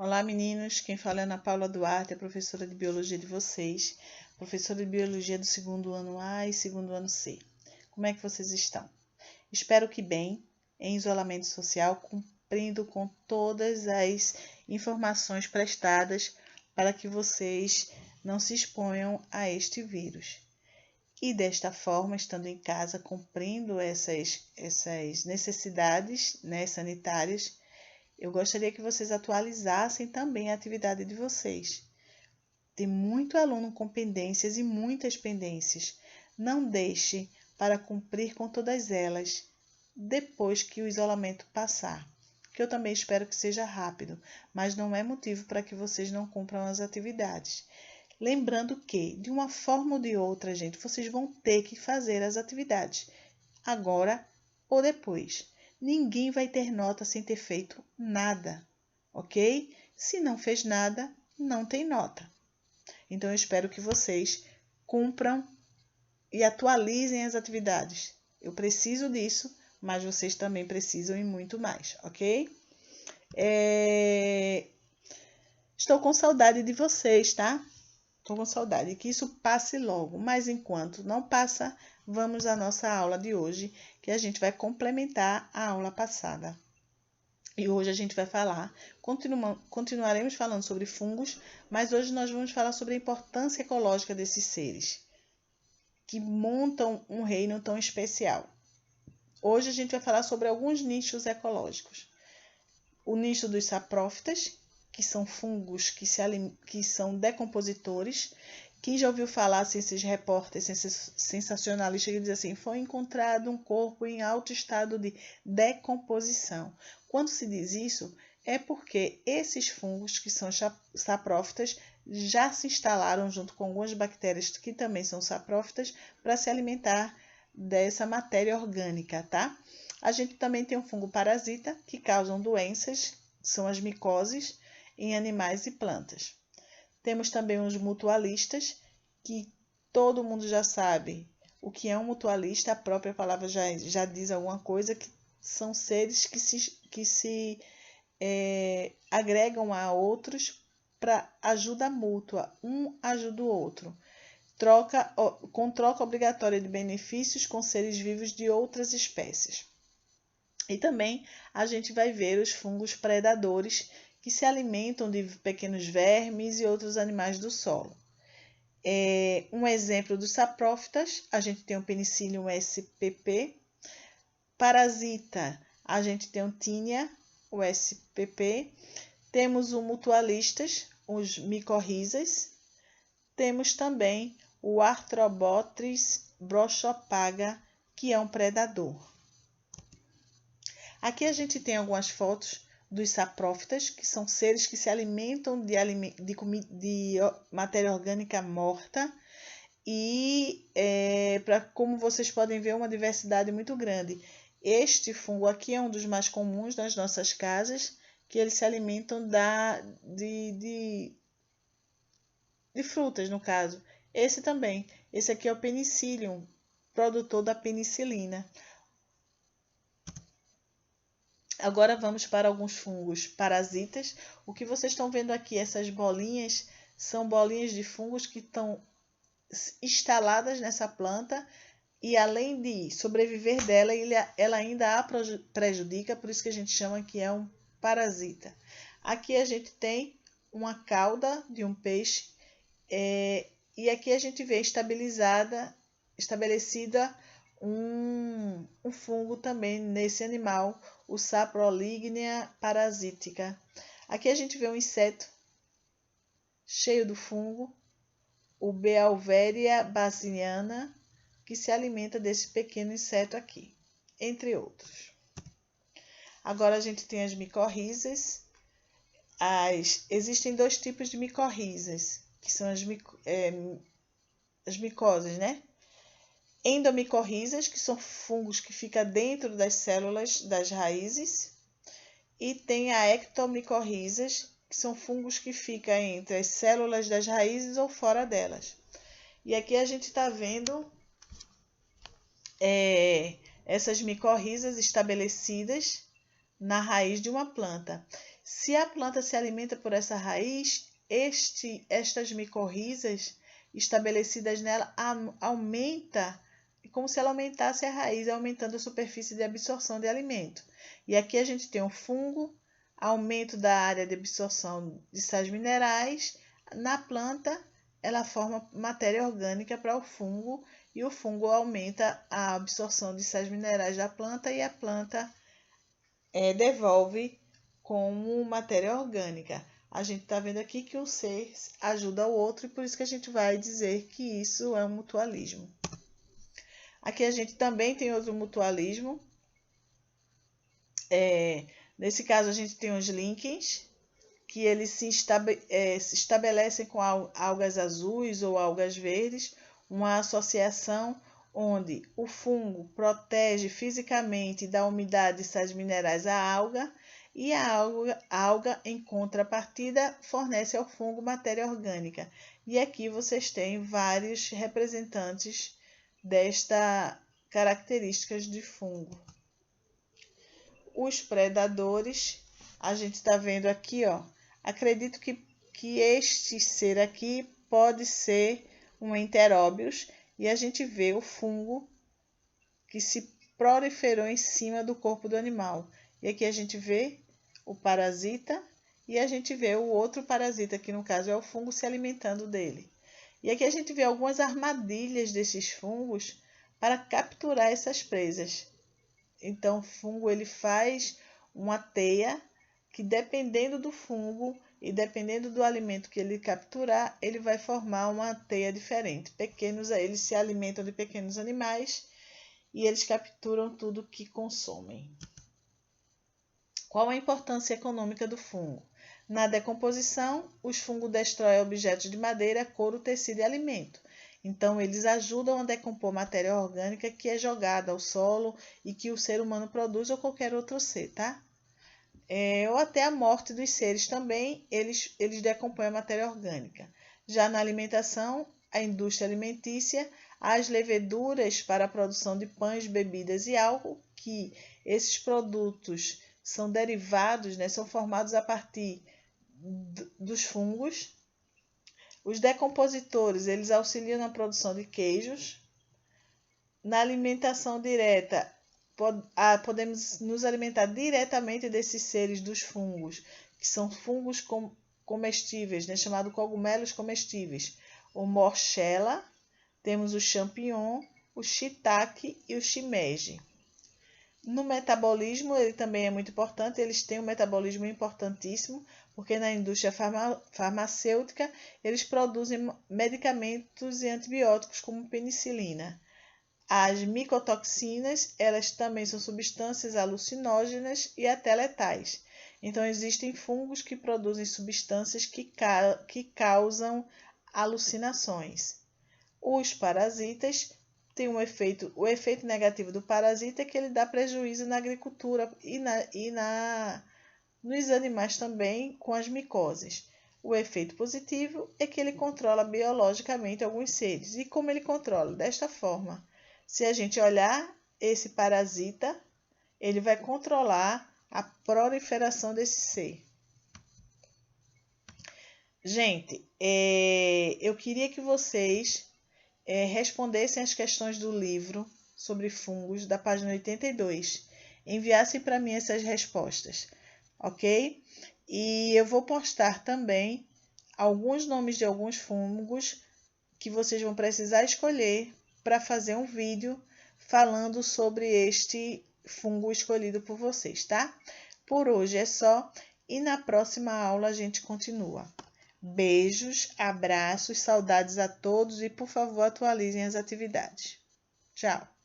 Olá, meninos. Quem fala é Ana Paula Duarte, a professora de Biologia de vocês, professora de Biologia do segundo ano A e segundo ano C. Como é que vocês estão? Espero que bem, em isolamento social, cumprindo com todas as informações prestadas para que vocês não se exponham a este vírus. E desta forma, estando em casa, cumprindo essas necessidades, sanitárias, eu gostaria que vocês atualizassem também a atividade de vocês. Tem muito aluno com pendências e muitas pendências. Não deixe para cumprir com todas elas depois que o isolamento passar, que eu também espero que seja rápido, mas não é motivo para que vocês não cumpram as atividades. Lembrando que, de uma forma ou de outra, gente, vocês vão ter que fazer as atividades, agora ou depois. Ninguém vai ter nota sem ter feito nada, ok? Se não fez nada, não tem nota. Então, eu espero que vocês cumpram e atualizem as atividades. Eu preciso disso, mas vocês também precisam e muito mais, ok? Estou com saudade de vocês, tá? Estou com saudade, que isso passe logo, mas enquanto não passa, vamos à nossa aula de hoje, que a gente vai complementar a aula passada. E hoje a gente vai falar, continuaremos falando sobre fungos, mas hoje nós vamos falar sobre a importância ecológica desses seres, que montam um reino tão especial. Hoje a gente vai falar sobre alguns nichos ecológicos. O nicho dos saprófitas, que são fungos que são decompositores. Quem já ouviu falar assim, esses repórteres sensacionalistas que dizem assim, foi encontrado um corpo em alto estado de decomposição. Quando se diz isso, é porque esses fungos, que são saprófitas, já se instalaram junto com algumas bactérias que também são saprófitas para se alimentar dessa matéria orgânica, tá? A gente também tem um fungo parasita que causam doenças, são as micoses, em animais e plantas. Temos também os mutualistas, que todo mundo já sabe o que é um mutualista, a própria palavra já diz alguma coisa, que são seres que se agregam a outros para ajuda mútua, um ajuda o outro. Com troca obrigatória de benefícios com seres vivos de outras espécies. E também a gente vai ver os fungos predadores, que se alimentam de pequenos vermes e outros animais do solo. Um exemplo dos saprófitas, a gente tem o Penicillium spp. Parasita, a gente tem o Tinea, o spp. Temos o mutualistas, os micorrizas. Temos também o Arthrobotrys brochopaga, que é um predador. Aqui a gente tem algumas fotos dos saprófitas, que são seres que se alimentam de matéria orgânica morta e, como vocês podem ver, uma diversidade muito grande. Este fungo aqui é um dos mais comuns nas nossas casas, que eles se alimentam de frutas, no caso. Esse também. Esse aqui é o Penicillium, produtor da penicilina. Agora vamos para alguns fungos parasitas. O que vocês estão vendo aqui, essas bolinhas, são bolinhas de fungos que estão instaladas nessa planta e, além de sobreviver dela, ela ainda a prejudica, por isso que a gente chama que é um parasita. Aqui a gente tem uma cauda de um peixe e aqui a gente vê estabelecida um fungo também nesse animal, o Saprolignia parasitica. Aqui a gente vê um inseto cheio do fungo, o Beauveria bassiana, que se alimenta desse pequeno inseto aqui, entre outros. Agora a gente tem as micorrizas. Existem dois tipos de micorrizas, que são as micoses, né? Endomicorrizas, que são fungos que ficam dentro das células das raízes, e tem a ectomicorrizas, que são fungos que ficam entre as células das raízes ou fora delas. E aqui a gente está vendo essas micorrizas estabelecidas na raiz de uma planta. Se a planta se alimenta por essa raiz, estas micorrizas estabelecidas nela aumenta, como se ela aumentasse a raiz, aumentando a superfície de absorção de alimento. E aqui a gente tem um fungo, aumento da área de absorção de sais minerais. Na planta, ela forma matéria orgânica para o fungo, e o fungo aumenta a absorção de sais minerais da planta, e a planta devolve como matéria orgânica. A gente está vendo aqui que um ser ajuda o outro, e por isso que a gente vai dizer que isso é um mutualismo. Aqui a gente também tem outro mutualismo. Nesse caso, a gente tem os líquens, que eles se estabelecem com algas azuis ou algas verdes, uma associação onde o fungo protege fisicamente da umidade e sais minerais a alga, e a alga, em contrapartida, fornece ao fungo matéria orgânica. E aqui vocês têm vários representantes desta características de fungo. Os predadores, a gente está vendo aqui, ó. Acredito que este ser aqui pode ser um Enterobius, e a gente vê o fungo que se proliferou em cima do corpo do animal. E aqui a gente vê o parasita, e a gente vê o outro parasita, que no caso é o fungo, se alimentando dele. E aqui a gente vê algumas armadilhas desses fungos para capturar essas presas. Então, o fungo ele faz uma teia que, dependendo do fungo e dependendo do alimento que ele capturar, ele vai formar uma teia diferente. Eles se alimentam de pequenos animais e eles capturam tudo que consomem. Qual a importância econômica do fungo? Na decomposição, os fungos destroem objetos de madeira, couro, tecido e alimento. Então, eles ajudam a decompor matéria orgânica que é jogada ao solo e que o ser humano produz ou qualquer outro ser, tá? Ou até a morte dos seres também, eles decompõem a matéria orgânica. Já na alimentação, a indústria alimentícia, as leveduras para a produção de pães, bebidas e álcool, que esses produtos são derivados, né, são formados a partir dos fungos. Os decompositores, eles auxiliam na produção de queijos. Na alimentação direta, podemos nos alimentar diretamente desses seres dos fungos, que são fungos comestíveis, né, chamados cogumelos comestíveis. O morchella, temos o champignon, o shiitake e o shimeji. No metabolismo, ele também é muito importante, eles têm um metabolismo importantíssimo, porque na indústria farmacêutica, eles produzem medicamentos e antibióticos como penicilina. As micotoxinas, elas também são substâncias alucinógenas e até letais. Então, existem fungos que produzem substâncias que causam alucinações. Os parasitas têm o efeito negativo do parasita é que ele dá prejuízo na agricultura e nos animais também, com as micoses. O efeito positivo é que ele controla biologicamente alguns seres. E como ele controla? Desta forma. Se a gente olhar esse parasita, ele vai controlar a proliferação desse ser. Gente, eu queria que vocês respondessem as questões do livro sobre fungos, da página 82. Enviassem para mim essas respostas, ok? E eu vou postar também alguns nomes de alguns fungos que vocês vão precisar escolher para fazer um vídeo falando sobre este fungo escolhido por vocês, tá? Por hoje é só, e na próxima aula a gente continua. Beijos, abraços, saudades a todos e, por favor, atualizem as atividades. Tchau!